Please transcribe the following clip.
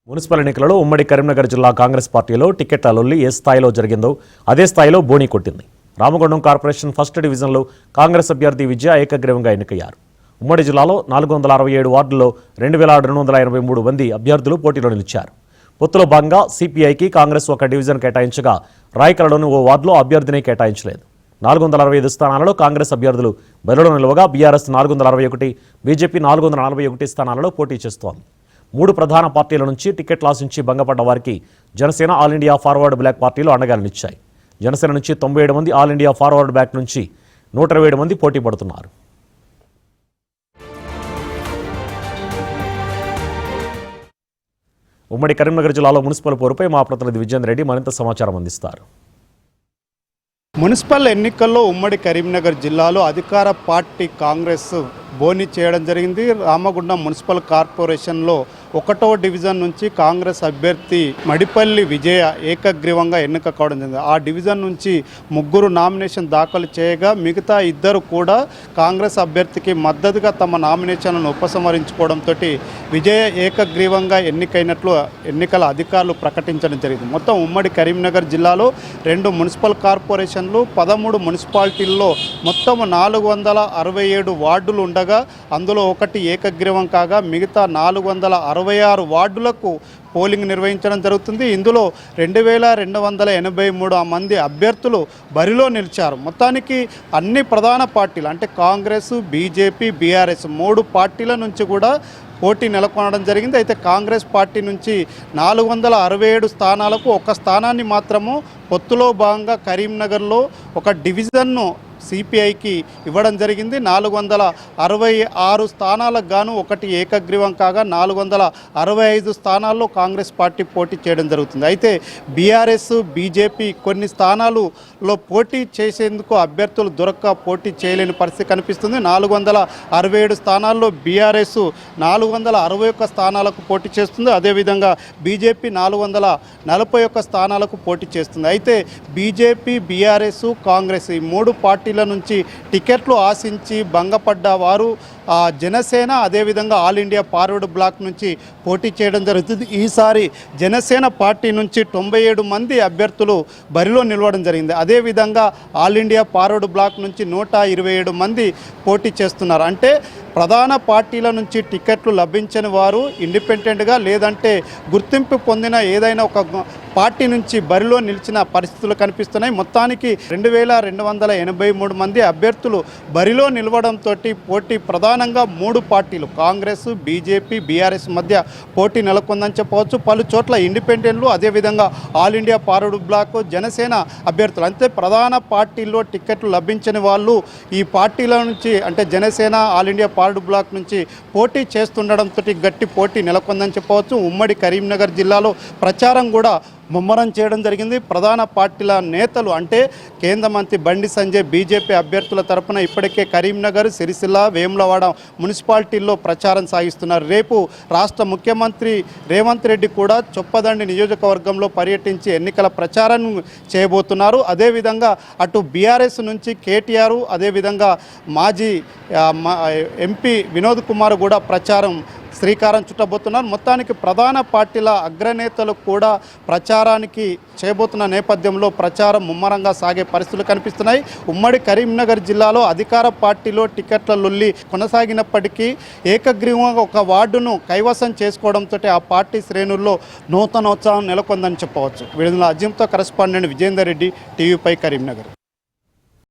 Municipal ఎన్నికలలో ఉమ్మడి కరీంనగర్ జిల్లా కాంగ్రెస్ పార్టీలో టికెట్ల లొల్లి ఏ స్థాయిలో జరిగిందో అదే స్థాయిలో బోణీ కొట్టింది. రామగుండం కార్పొరేషన్ ఫస్ట్ డివిజన్లో కాంగ్రెస్ అభ్యర్థి విజయ ఏకగ్రీవంగా ఎన్నికయ్యారు. ఉమ్మడి జిల్లాలో 467 వార్డుల్లో 2283 మంది అభ్యర్థులు పోటీలో నిలిచారు. పొత్తులో భాగంగా సిపిఐకి కాంగ్రెస్ ఒక డివిజన్ కేటాయించగా రాయకలలోని ఓ వార్డులో అభ్యర్థిని కేటాయించలేదు. 465 స్థానాలలో కాంగ్రెస్ అభ్యర్థులు బరిలో నిలవగా బీఆర్ఎస్ 461, బీజేపీ 441 స్థానాలలో పోటీ చేస్తోంది. 3 ప్రధాన పార్టీల నుంచి టికెట్లు ఆశించి భంగపడ్డ వారికి Janasena, all India Forward Bloc పార్టీలు అండగా నిలిచాయి. జనసేన నుంచి 97 మంది, ఆల్ ఇండియా ఫార్వర్డ్ బ్లాక్ నుంచి 127 మంది పోటీ పడుతున్నారు. ఉమ్మడి కరీంనగర్ జిల్లాలో మున్సిపల్ పోరుపై మా ప్రతినిధి విజేందర్ రెడ్డి మరింత సమాచారం అందిస్తారు. మున్సిపల్ ఎన్నికల్లో ఉమ్మడి కరీంనగర్ జిల్లాలో అధికార పార్టీ కాంగ్రెస్ బోని చేయడం జరిగింది. రామగుండం మున్సిపల్ కార్పొరేషన్లో 1వ డివిజన్ నుంచి కాంగ్రెస్ అభ్యర్థి మడిపల్లి విజయ ఏకగ్రీవంగా ఎన్నిక కావడం జరిగింది. ఆ డివిజన్ నుంచి 3 నామినేషన్ దాఖలు చేయగా మిగతా 2 కూడా కాంగ్రెస్ అభ్యర్థికి మద్దతుగా తమ నామినేషన్లను ఉపసంహరించుకోవడంతో విజయ ఏకగ్రీవంగా ఎన్నికైనట్లు ఎన్నికల అధికారులు ప్రకటించడం జరిగింది. మొత్తం ఉమ్మడి కరీంనగర్ జిల్లాలో 2 మున్సిపల్ కార్పొరేషన్లు, 13 మున్సిపాలిటీల్లో మొత్తం 467 వార్డులు ఉండగా అందులో ఒకటి ఏకగ్రీవం కాగా మిగతా 466 వార్డులకు పోలింగ్ నిర్వహించడం జరుగుతుంది. ఇందులో 2283 మంది అభ్యర్థులు బరిలో నిలిచారు. మొత్తానికి అన్ని ప్రధాన పార్టీలు అంటే కాంగ్రెస్, బీజేపీ, బీఆర్ఎస్ 3 పార్టీల నుంచి కూడా పోటీ నెలకొనడం జరిగింది. అయితే కాంగ్రెస్ పార్టీ నుంచి 467 స్థానాలకు 1 స్థానాన్ని మాత్రము పొత్తులో భాగంగా కరీంనగర్లో ఒక డివిజన్ను సిపిఐకి ఇవ్వడం జరిగింది. 466 స్థానాలకు గాను ఒకటి ఏకగ్రీవం కాగా 465 స్థానాల్లో కాంగ్రెస్ పార్టీ పోటీ చేయడం జరుగుతుంది. అయితే బీఆర్ఎస్, బీజేపీ కొన్ని స్థానాలలో పోటీ చేసేందుకు అభ్యర్థులు దొరక్క పోటీ చేయలేని పరిస్థితి కనిపిస్తుంది. 467 స్థానాల్లో బీఆర్ఎస్ 461 స్థానాలకు పోటీ చేస్తుంది. అదేవిధంగా బీజేపీ 441 స్థానాలకు పోటీ చేస్తుంది. అయితే బీజేపీ, బీఆర్ఎస్, కాంగ్రెస్ ఈ 3 పార్టీల నుంచి టికెట్లు ఆశించి భంగపడ్డ వారు జనసేన, అదేవిధంగా ఆల్ ఇండియా ఫార్వర్డ్ బ్లాక్ నుంచి పోటీ చేయడం జరుగుతుంది. ఈసారి జనసేన పార్టీ నుంచి 97 మంది అభ్యర్థులు బరిలో నిలవడం జరిగింది. అదేవిధంగా ఆల్ ఇండియా ఫార్వర్డ్ బ్లాక్ నుంచి 127 మంది పోటీ చేస్తున్నారు. అంటే ప్రధాన పార్టీల నుంచి టికెట్లు లభించని వారు ఇండిపెండెంట్గా లేదంటే గుర్తింపు పొందిన ఏదైనా ఒక పార్టీ నుంచి బరిలో నిలిచిన పరిస్థితులు కనిపిస్తున్నాయి. మొత్తానికి 2283 మంది అభ్యర్థులు బరిలో నిలవడంతో పోటీ ప్రధానంగా 3 పార్టీలు కాంగ్రెస్, బీజేపీ, బీఆర్ఎస్ మధ్య పోటీ నెలకొందని చెప్పవచ్చు. పలు చోట్ల ఇండిపెండెంట్లు, అదేవిధంగా all India Forward Bloc, Janasena అభ్యర్థులు అంతే ప్రధాన పార్టీల్లో టికెట్లు లభించని వాళ్ళు ఈ పార్టీల నుంచి అంటే Janasena, all India Forward Bloc నుంచి పోటీ చేస్తుండడంతో గట్టి పోటీ నెలకొందని చెప్పవచ్చు. ఉమ్మడి కరీంనగర్ జిల్లాలో ప్రచారం కూడా ముమ్మరం చేయడం జరిగింది. ప్రధాన పార్టీల నేతలు అంటే కేంద్ర మంత్రి బండి సంజయ్ బీజేపీ అభ్యర్థుల తరపున ఇప్పటికే కరీంనగర్, సిరిసిల్ల, వేములవాడ మున్సిపాలిటీల్లో ప్రచారం సాగిస్తున్నారు. రేపు రాష్ట్ర ముఖ్యమంత్రి రేవంత్ రెడ్డి కూడా చొప్పదండి నియోజకవర్గంలో పర్యటించి ఎన్నికల ప్రచారం చేయబోతున్నారు. అదేవిధంగా అటు బీఆర్ఎస్ నుంచి కేటీఆర్, అదేవిధంగా మాజీ ఎంపీ వినోద్ కుమార్ కూడా ప్రచారం శ్రీకారం చుట్టబోతున్నారు. మొత్తానికి ప్రధాన పార్టీల అగ్రనేతలు కూడా ప్రచారానికి చేయబోతున్న నేపథ్యంలో ప్రచారం ముమ్మరంగా సాగే పరిస్థితులు కనిపిస్తున్నాయి. ఉమ్మడి కరీంనగర్ జిల్లాలో అధికార పార్టీలో టికెట్ల లొల్లి కొనసాగినప్పటికీ ఏకగ్రీవంగా ఒక వార్డును కైవసం చేసుకోవడంతో ఆ పార్టీ శ్రేణుల్లో నూతనోత్సాహం నెలకొందని చెప్పవచ్చు. విడుదల అజింతో కరెస్పాండెంట్ విజేందర్ రెడ్డి, టీవీ5 కరీంనగర్.